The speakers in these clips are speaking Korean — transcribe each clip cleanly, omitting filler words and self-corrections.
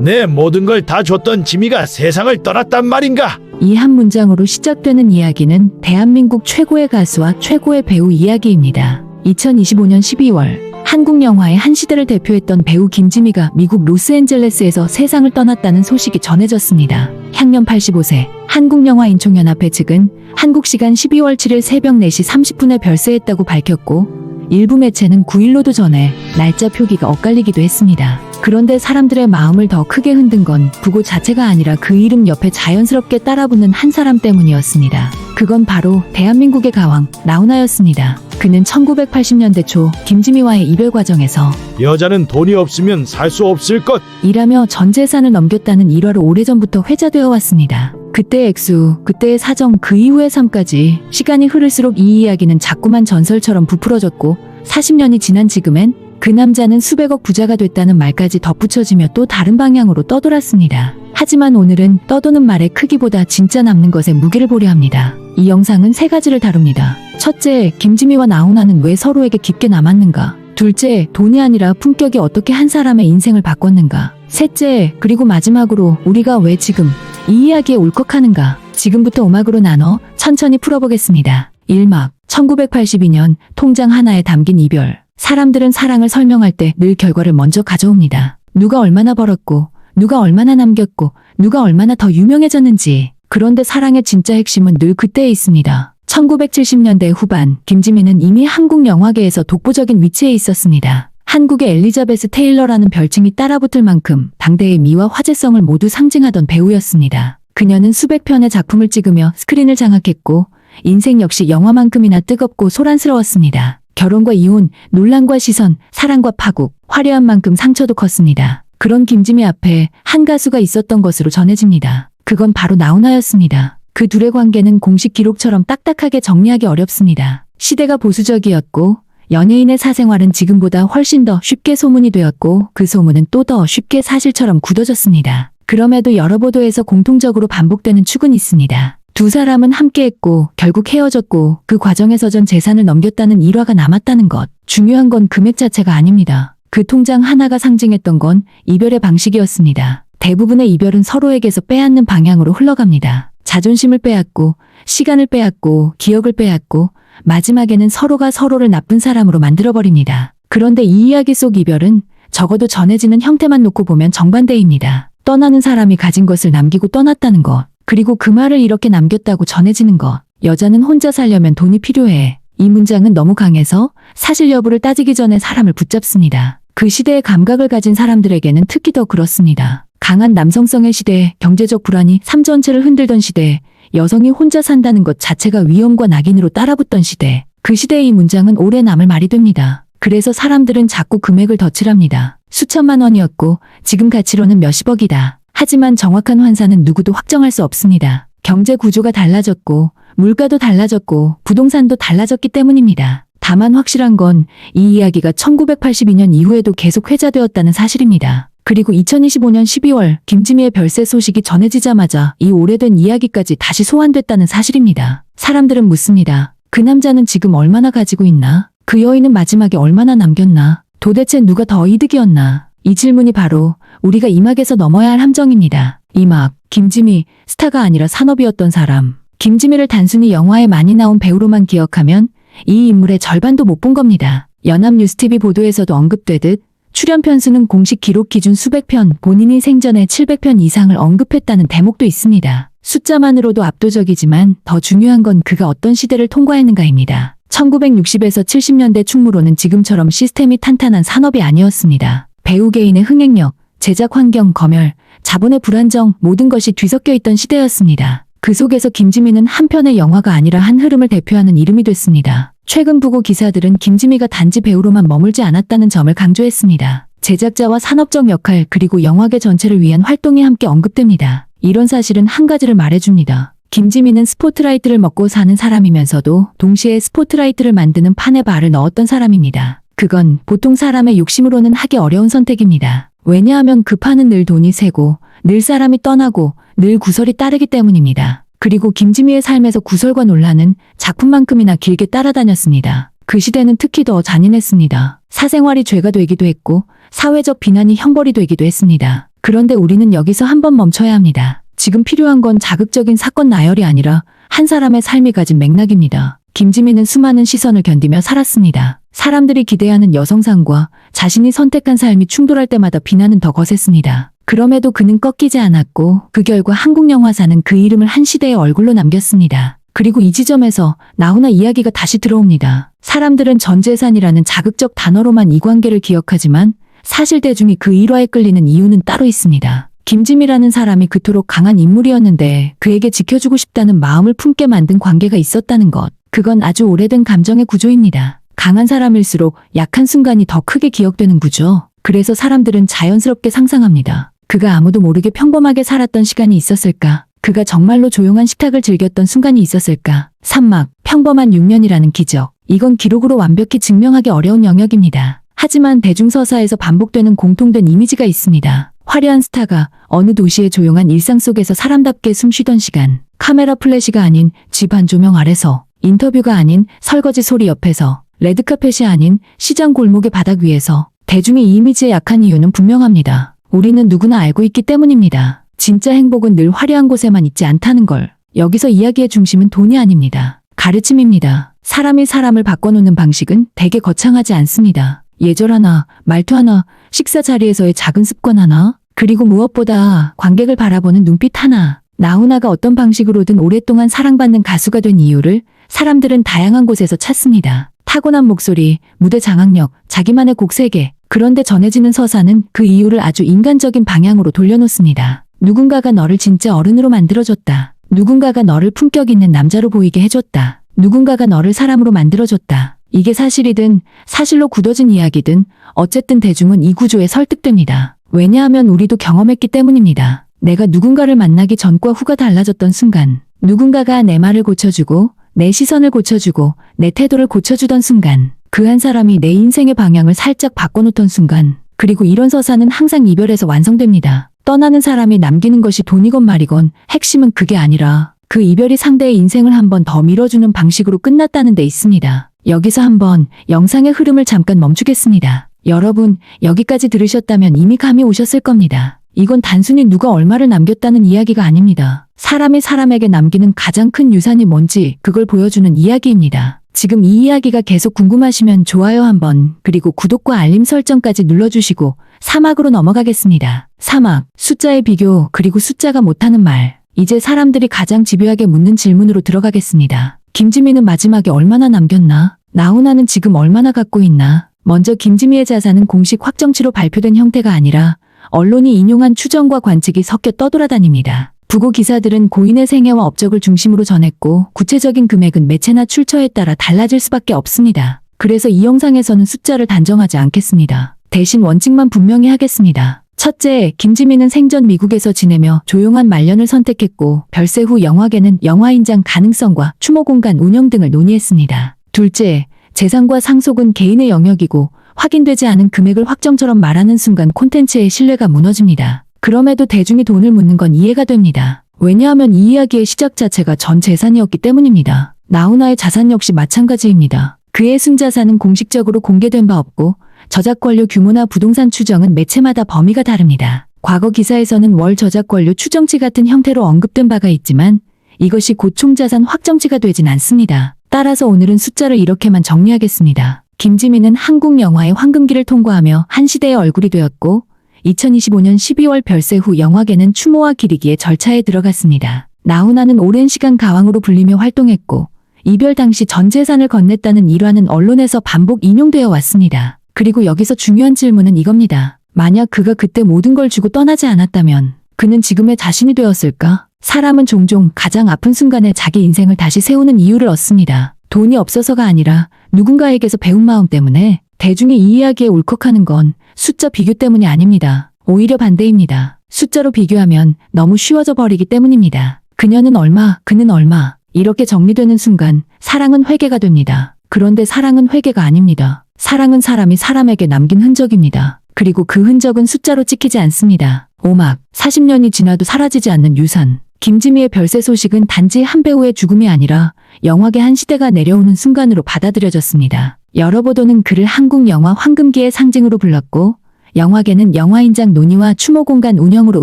내 모든 걸 다 줬던 지미가 세상을 떠났단 말인가? 이 한 문장으로 시작되는 이야기는 대한민국 최고의 가수와 최고의 배우 이야기입니다. 2025년 12월 한국 영화의 한 시대를 대표했던 배우 김지미가 미국 로스앤젤레스에서 세상을 떠났다는 소식이 전해졌습니다. 향년 85세. 한국영화인총연합회 측은 한국 시간 12월 7일 새벽 4시 30분에 별세했다고 밝혔고 일부 매체는 9일로도 전해 날짜 표기가 엇갈리기도 했습니다. 그런데 사람들의 마음을 더 크게 흔든 건 부고 자체가 아니라 그 이름 옆에 자연스럽게 따라붙는 한 사람 때문이었습니다. 그건 바로 대한민국의 가왕 나훈아였습니다. 그는 1980년대 초 김지미와의 이별 과정에서 여자는 돈이 없으면 살 수 없을 것. 이라며 전 재산을 넘겼다는 일화로 오래전부터 회자되어 왔습니다. 그때의 액수, 그때의 사정, 그 이후의 삶까지 시간이 흐를수록 이 이야기는 자꾸만 전설처럼 부풀어졌고 40년이 지난 지금엔 그 남자는 수백억 부자가 됐다는 말까지 덧붙여지며 또 다른 방향으로 떠돌았습니다. 하지만 오늘은 떠도는 말의 크기보다 진짜 남는 것에 무게를 보려 합니다. 이 영상은 세 가지를 다룹니다. 첫째, 김지미와 나훈아는 왜 서로에게 깊게 남았는가? 둘째, 돈이 아니라 품격이 어떻게 한 사람의 인생을 바꿨는가? 셋째, 그리고 마지막으로 우리가 왜 지금 이 이야기에 울컥하는가? 지금부터 음악으로 나눠 천천히 풀어보겠습니다. 1막 1982년 통장 하나에 담긴 이별. 사람들은 사랑을 설명할 때 늘 결과를 먼저 가져옵니다. 누가 얼마나 벌었고, 누가 얼마나 남겼고, 누가 얼마나 더 유명해졌는지. 그런데 사랑의 진짜 핵심은 늘 그때에 있습니다. 1970년대 후반, 김지미는 이미 한국 영화계에서 독보적인 위치에 있었습니다. 한국의 엘리자베스 테일러라는 별칭이 따라붙을 만큼 당대의 미와 화제성을 모두 상징하던 배우였습니다. 그녀는 수백 편의 작품을 찍으며 스크린을 장악했고 인생 역시 영화만큼이나 뜨겁고 소란스러웠습니다. 결혼과 이혼, 논란과 시선, 사랑과 파국, 화려한 만큼 상처도 컸습니다. 그런 김지미 앞에 한 가수가 있었던 것으로 전해집니다. 그건 바로 나훈아였습니다. 그 둘의 관계는 공식 기록처럼 딱딱하게 정리하기 어렵습니다. 시대가 보수적이었고 연예인의 사생활은 지금보다 훨씬 더 쉽게 소문이 되었고 그 소문은 또 더 쉽게 사실처럼 굳어졌습니다. 그럼에도 여러 보도에서 공통적으로 반복되는 축은 있습니다. 두 사람은 함께했고 결국 헤어졌고 그 과정에서 전 재산을 넘겼다는 일화가 남았다는 것. 중요한 건 금액 자체가 아닙니다. 그 통장 하나가 상징했던 건 이별의 방식이었습니다. 대부분의 이별은 서로에게서 빼앗는 방향으로 흘러갑니다. 자존심을 빼앗고 시간을 빼앗고 기억을 빼앗고 마지막에는 서로가 서로를 나쁜 사람으로 만들어버립니다. 그런데 이 이야기 속 이별은 적어도 전해지는 형태만 놓고 보면 정반대입니다. 떠나는 사람이 가진 것을 남기고 떠났다는 것. 그리고 그 말을 이렇게 남겼다고 전해지는 것. 여자는 혼자 살려면 돈이 필요해. 이 문장은 너무 강해서 사실 여부를 따지기 전에 사람을 붙잡습니다. 그 시대의 감각을 가진 사람들에게는 특히 더 그렇습니다. 강한 남성성의 시대에 경제적 불안이 삶 전체를 흔들던 시대에 여성이 혼자 산다는 것 자체가 위험과 낙인으로 따라붙던 시대. 그 시대의 이 문장은 오래 남을 말이 됩니다. 그래서 사람들은 자꾸 금액을 덧칠합니다. 수천만 원이었고 지금 가치로는 몇십억이다. 하지만 정확한 환산은 누구도 확정할 수 없습니다. 경제 구조가 달라졌고 물가도 달라졌고 부동산도 달라졌기 때문입니다. 다만 확실한 건 이 이야기가 1982년 이후에도 계속 회자되었다는 사실입니다. 그리고 2025년 12월 김지미의 별세 소식이 전해지자마자 이 오래된 이야기까지 다시 소환됐다는 사실입니다. 사람들은 묻습니다. 그 남자는 지금 얼마나 가지고 있나? 그 여인은 마지막에 얼마나 남겼나? 도대체 누가 더 이득이었나? 이 질문이 바로 우리가 이 막에서 넘어야 할 함정입니다. 이 막, 김지미, 스타가 아니라 산업이었던 사람. 김지미를 단순히 영화에 많이 나온 배우로만 기억하면 이 인물의 절반도 못 본 겁니다. 연합뉴스TV 보도에서도 언급되듯 출연 편수는 공식 기록 기준 수백 편, 본인이 생전에 700편 이상을 언급했다는 대목도 있습니다. 숫자만으로도 압도적이지만 더 중요한 건 그가 어떤 시대를 통과했는가입니다. 1960에서 70년대 충무로는 지금처럼 시스템이 탄탄한 산업이 아니었습니다. 배우 개인의 흥행력, 제작 환경, 검열, 자본의 불안정 모든 것이 뒤섞여 있던 시대였습니다. 그 속에서 김지미는 한 편의 영화가 아니라 한 흐름을 대표하는 이름이 됐습니다. 최근 부고 기사들은 김지미가 단지 배우로만 머물지 않았다는 점을 강조했습니다. 제작자와 산업적 역할 그리고 영화계 전체를 위한 활동이 함께 언급됩니다. 이런 사실은 한 가지를 말해줍니다. 김지미는 스포트라이트를 먹고 사는 사람이면서도 동시에 스포트라이트를 만드는 판에 발을 넣었던 사람입니다. 그건 보통 사람의 욕심으로는 하기 어려운 선택입니다. 왜냐하면 그 판은 늘 돈이 새고 늘 사람이 떠나고 늘 구설이 따르기 때문입니다. 그리고 김지미의 삶에서 구설과 논란은 작품만큼이나 길게 따라다녔습니다. 그 시대는 특히 더 잔인했습니다. 사생활이 죄가 되기도 했고 사회적 비난이 형벌이 되기도 했습니다. 그런데 우리는 여기서 한번 멈춰야 합니다. 지금 필요한 건 자극적인 사건 나열이 아니라 한 사람의 삶이 가진 맥락입니다. 김지민은 수많은 시선을 견디며 살았습니다. 사람들이 기대하는 여성상과 자신이 선택한 삶이 충돌할 때마다 비난은 더 거셌습니다. 그럼에도 그는 꺾이지 않았고 그 결과 한국 영화사는 그 이름을 한 시대의 얼굴로 남겼습니다. 그리고 이 지점에서 나훈아 이야기가 다시 들어옵니다. 사람들은 전재산이라는 자극적 단어로만 이 관계를 기억하지만 사실 대중이 그 일화에 끌리는 이유는 따로 있습니다. 김지미라는 사람이 그토록 강한 인물이었는데 그에게 지켜주고 싶다는 마음을 품게 만든 관계가 있었다는 것. 그건 아주 오래된 감정의 구조입니다. 강한 사람일수록 약한 순간이 더 크게 기억되는 구조. 그래서 사람들은 자연스럽게 상상합니다. 그가 아무도 모르게 평범하게 살았던 시간이 있었을까? 그가 정말로 조용한 식탁을 즐겼던 순간이 있었을까? 산막, 평범한 6년이라는 기적. 이건 기록으로 완벽히 증명하기 어려운 영역입니다. 하지만 대중서사에서 반복되는 공통된 이미지가 있습니다. 화려한 스타가 어느 도시의 조용한 일상 속에서 사람답게 숨쉬던 시간. 카메라 플래시가 아닌 집 안 조명 아래서, 인터뷰가 아닌 설거지 소리 옆에서, 레드카펫이 아닌 시장 골목의 바닥 위에서. 대중이 이 이미지에 약한 이유는 분명합니다. 우리는 누구나 알고 있기 때문입니다. 진짜 행복은 늘 화려한 곳에만 있지 않다는 걸. 여기서 이야기의 중심은 돈이 아닙니다. 가르침입니다. 사람이 사람을 바꿔놓는 방식은 되게 거창하지 않습니다. 예절 하나, 말투 하나, 식사 자리에서의 작은 습관 하나, 그리고 무엇보다 관객을 바라보는 눈빛 하나. 나훈아가 어떤 방식으로든 오랫동안 사랑받는 가수가 된 이유를 사람들은 다양한 곳에서 찾습니다. 타고난 목소리, 무대 장악력, 자기만의 곡 세계. 그런데 전해지는 서사는 그 이유를 아주 인간적인 방향으로 돌려놓습니다. 누군가가 너를 진짜 어른으로 만들어줬다. 누군가가 너를 품격 있는 남자로 보이게 해줬다. 누군가가 너를 사람으로 만들어줬다. 이게 사실이든 사실로 굳어진 이야기든 어쨌든 대중은 이 구조에 설득됩니다. 왜냐하면 우리도 경험했기 때문입니다. 내가 누군가를 만나기 전과 후가 달라졌던 순간, 누군가가 내 말을 고쳐주고 내 시선을 고쳐주고 내 태도를 고쳐주던 순간, 그 한 사람이 내 인생의 방향을 살짝 바꿔놓던 순간. 그리고 이런 서사는 항상 이별에서 완성됩니다. 떠나는 사람이 남기는 것이 돈이건 말이건 핵심은 그게 아니라 그 이별이 상대의 인생을 한 번 더 밀어주는 방식으로 끝났다는 데 있습니다. 여기서 한번 영상의 흐름을 잠깐 멈추겠습니다. 여러분, 여기까지 들으셨다면 이미 감이 오셨을 겁니다. 이건 단순히 누가 얼마를 남겼다는 이야기가 아닙니다. 사람이 사람에게 남기는 가장 큰 유산이 뭔지 그걸 보여주는 이야기입니다. 지금 이 이야기가 계속 궁금하시면 좋아요 한번, 그리고 구독과 알림 설정까지 눌러주시고 사막으로 넘어가겠습니다. 사막, 숫자의 비교, 그리고 숫자가 못하는 말. 이제 사람들이 가장 집요하게 묻는 질문으로 들어가겠습니다. 김지미는 마지막에 얼마나 남겼나? 나훈아는 지금 얼마나 갖고 있나? 먼저 김지미의 자산은 공식 확정치로 발표된 형태가 아니라 언론이 인용한 추정과 관측이 섞여 떠돌아다닙니다. 부고 기사들은 고인의 생애와 업적을 중심으로 전했고 구체적인 금액은 매체나 출처에 따라 달라질 수밖에 없습니다. 그래서 이 영상에서는 숫자를 단정하지 않겠습니다. 대신 원칙만 분명히 하겠습니다. 첫째, 김지민은 생전 미국에서 지내며 조용한 말년을 선택했고 별세 후 영화계는 영화 인장 가능성과 추모 공간 운영 등을 논의했습니다. 둘째, 재산과 상속은 개인의 영역이고 확인되지 않은 금액을 확정처럼 말하는 순간 콘텐츠의 신뢰가 무너집니다. 그럼에도 대중이 돈을 묻는 건 이해가 됩니다. 왜냐하면 이 이야기의 시작 자체가 전 재산이었기 때문입니다. 나훈아의 자산 역시 마찬가지입니다. 그의 순자산은 공식적으로 공개된 바 없고 저작 권료 규모나 부동산 추정은 매체마다 범위가 다릅니다. 과거 기사에서는 월 저작 권료 추정치 같은 형태로 언급된 바가 있지만 이것이 곧 총자산 확정치가 되진 않습니다. 따라서 오늘은 숫자를 이렇게만 정리하겠습니다. 김지민은 한국 영화의 황금기를 통과하며 한 시대의 얼굴이 되었고 2025년 12월 별세 후 영화계는 추모와 기리기의 절차에 들어갔습니다. 나훈아는 오랜 시간 가왕으로 불리며 활동했고 이별 당시 전 재산을 건넸다는 일화는 언론에서 반복 인용되어 왔습니다. 그리고 여기서 중요한 질문은 이겁니다. 만약 그가 그때 모든 걸 주고 떠나지 않았다면 그는 지금의 자신이 되었을까? 사람은 종종 가장 아픈 순간에 자기 인생을 다시 세우는 이유를 얻습니다. 돈이 없어서가 아니라 누군가에게서 배운 마음 때문에. 대중이 이 이야기에 울컥하는 건 숫자 비교 때문이 아닙니다. 오히려 반대입니다. 숫자로 비교하면 너무 쉬워져 버리기 때문입니다. 그녀는 얼마, 그는 얼마. 이렇게 정리되는 순간 사랑은 회개가 됩니다. 그런데 사랑은 회개가 아닙니다. 사랑은 사람이 사람에게 남긴 흔적입니다. 그리고 그 흔적은 숫자로 찍히지 않습니다. 오막, 40년이 지나도 사라지지 않는 유산. 김지미의 별세 소식은 단지 한 배우의 죽음이 아니라 영화계 한 시대가 내려오는 순간으로 받아들여졌습니다. 여러 보도는 그를 한국 영화 황금기의 상징으로 불렀고 영화계는 영화인장 논의와 추모 공간 운영으로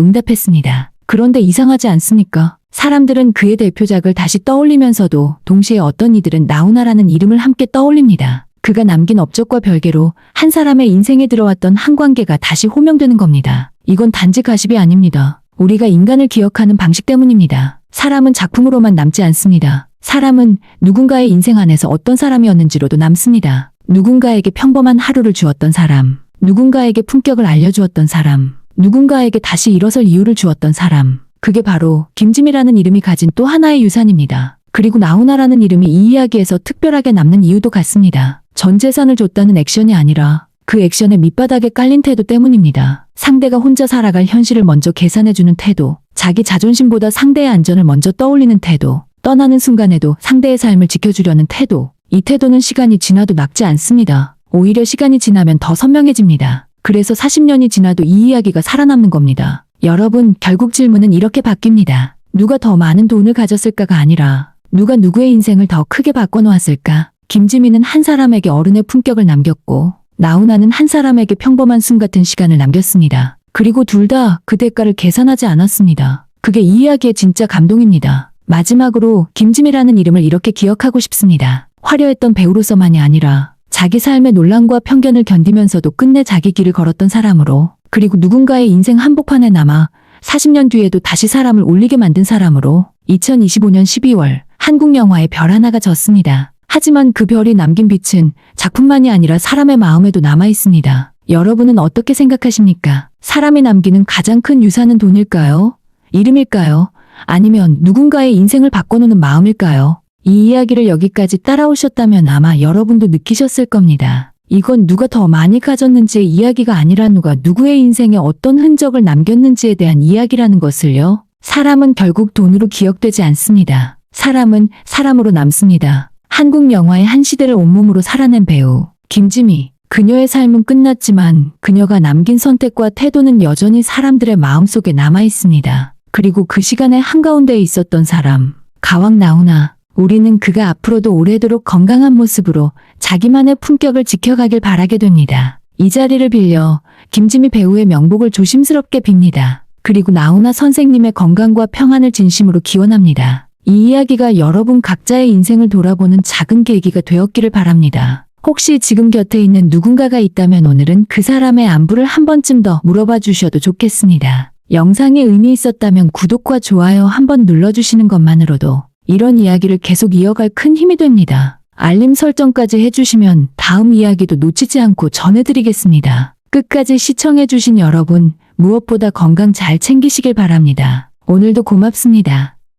응답했습니다. 그런데 이상하지 않습니까? 사람들은 그의 대표작을 다시 떠올리면서도 동시에 어떤 이들은 나훈아라는 이름을 함께 떠올립니다. 그가 남긴 업적과 별개로 한 사람의 인생에 들어왔던 한 관계가 다시 호명되는 겁니다. 이건 단지 가십이 아닙니다. 우리가 인간을 기억하는 방식 때문입니다. 사람은 작품으로만 남지 않습니다. 사람은 누군가의 인생 안에서 어떤 사람이었는지로도 남습니다. 누군가에게 평범한 하루를 주었던 사람, 누군가에게 품격을 알려주었던 사람, 누군가에게 다시 일어설 이유를 주었던 사람. 그게 바로 김지미라는 이름이 가진 또 하나의 유산입니다. 그리고 나훈아라는 이름이 이 이야기에서 특별하게 남는 이유도 같습니다. 전 재산을 줬다는 액션이 아니라 그 액션의 밑바닥에 깔린 태도 때문입니다. 상대가 혼자 살아갈 현실을 먼저 계산해주는 태도, 자기 자존심보다 상대의 안전을 먼저 떠올리는 태도, 떠나는 순간에도 상대의 삶을 지켜주려는 태도. 이 태도는 시간이 지나도 낡지 않습니다. 오히려 시간이 지나면 더 선명해집니다. 그래서 40년이 지나도 이 이야기가 살아남는 겁니다. 여러분, 결국 질문은 이렇게 바뀝니다. 누가 더 많은 돈을 가졌을까가 아니라 누가 누구의 인생을 더 크게 바꿔놓았을까? 김지미는 한 사람에게 어른의 품격을 남겼고 나훈아는 한 사람에게 평범한 숨 같은 시간을 남겼습니다. 그리고 둘 다 그 대가를 계산하지 않았습니다. 그게 이 이야기의 진짜 감동입니다. 마지막으로 김지미라는 이름을 이렇게 기억하고 싶습니다. 화려했던 배우로서만이 아니라 자기 삶의 논란과 편견을 견디면서도 끝내 자기 길을 걸었던 사람으로, 그리고 누군가의 인생 한복판에 남아 40년 뒤에도 다시 사람을 울리게 만든 사람으로 2025년 12월 한국 영화의 별 하나가 졌습니다. 하지만 그 별이 남긴 빛은 작품만이 아니라 사람의 마음에도 남아 있습니다. 여러분은 어떻게 생각하십니까? 사람이 남기는 가장 큰 유산은 돈일까요? 이름일까요? 아니면 누군가의 인생을 바꿔놓는 마음일까요? 이 이야기를 여기까지 따라오셨다면 아마 여러분도 느끼셨을 겁니다. 이건 누가 더 많이 가졌는지의 이야기가 아니라 누가 누구의 인생에 어떤 흔적을 남겼는지에 대한 이야기라는 것을요. 사람은 결국 돈으로 기억되지 않습니다. 사람은 사람으로 남습니다. 한국 영화의 한 시대를 온몸으로 살아낸 배우 김지미. 그녀의 삶은 끝났지만 그녀가 남긴 선택과 태도는 여전히 사람들의 마음속에 남아 있습니다. 그리고 그 시간의 한가운데에 있었던 사람, 가왕 나훈아. 우리는 그가 앞으로도 오래도록 건강한 모습으로 자기만의 품격을 지켜가길 바라게 됩니다. 이 자리를 빌려 김지미 배우의 명복을 조심스럽게 빕니다. 그리고 나훈아 선생님의 건강과 평안을 진심으로 기원합니다. 이 이야기가 여러분 각자의 인생을 돌아보는 작은 계기가 되었기를 바랍니다. 혹시 지금 곁에 있는 누군가가 있다면 오늘은 그 사람의 안부를 한 번쯤 더 물어봐 주셔도 좋겠습니다. 영상이 의미 있었다면 구독과 좋아요 한번 눌러주시는 것만으로도 이런 이야기를 계속 이어갈 큰 힘이 됩니다. 알림 설정까지 해주시면 다음 이야기도 놓치지 않고 전해드리겠습니다. 끝까지 시청해주신 여러분, 무엇보다 건강 잘 챙기시길 바랍니다. 오늘도 고맙습니다.